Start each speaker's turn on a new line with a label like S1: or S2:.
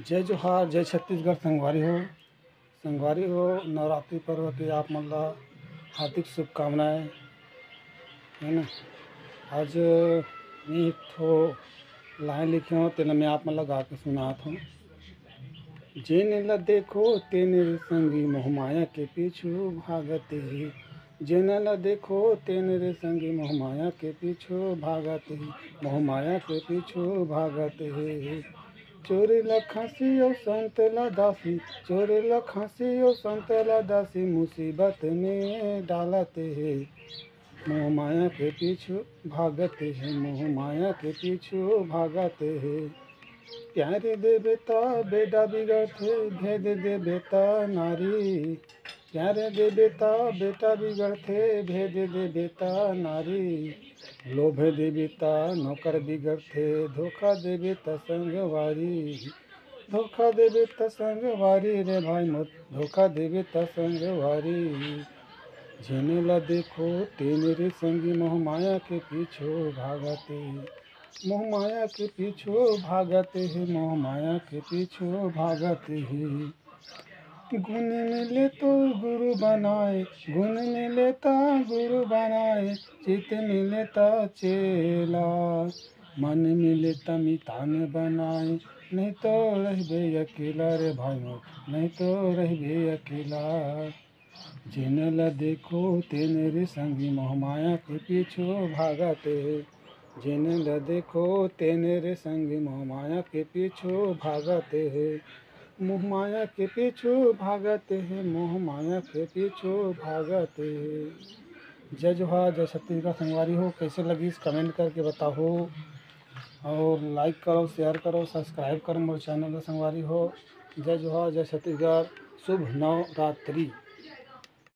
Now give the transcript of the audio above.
S1: जय जोहार, जय छत्तीसगढ़। संगवारी हो नवरात्रि पर्व की आप मन ला हार्दिक शुभकामनाएं है ना। आज मैं एक ठो लाइन लिखे हूँ तेला मैं आप मन ला गा के सुनात हूँ। जेने ला देखो तेने रे संगी मोह माया के पीछू भागते ही। जेने ला देखो तेने रे संगी मोह माया के पीछू भागते ही। मोह माया के पीछू भागते ही। चोरी ला खांसी ओ संत ला दासी। चोरी ला खांसी ओ संत ला दासी। मुसीबत में डालते हैं। मोह माया के पीछू भागते हैं। मोह माया के पीछू भागते हैं। प्यार दे बेटा बेटा बिगड़ते भेद दे बेटा नारी। प्यार दे बेटा बेटा बिगड़ते भेद दे बेटा नारी। लोभ दे बेटा नौकर बिगड़ते धोखा दे बेटा संगवारी। धोखा दे बेटा संगवारी रे भाई मत धोखा दे बेटा संगवारी। जेने ला देखो तेने रे संगी मोह माया के पीछे भागते। मोह माया के पीछे भागते हैं। मोह माया के पीछे भागते हैं। गुण मिले तो गुरु बनाए। गुण मिले तो गुरु बनाए। चित मिले तो चेला। मन मिले तो मितान बनाए। नहीं तो रहबे अकेला रे भाई नहीं तो रहबे अकेला। जेने ला देखो तेने रे संगी मोह माया के पीछे भागते। जेने ला देखो तेने रे संगी मोह माया के पीछे भागते हैं। मोह माया के पीछे भागते हैं। मोह माया के पीछे भागते हैं। जय जोहार, जय छत्तीसगढ़। संगवारी हो कैसे लगी कमेंट करके बताओ और लाइक करो, शेयर करो, सब्सक्राइब करो मोर चैनल संगवारी हो। जय जोहार, जय छत्तीसगढ़। शुभ नवरात्रि।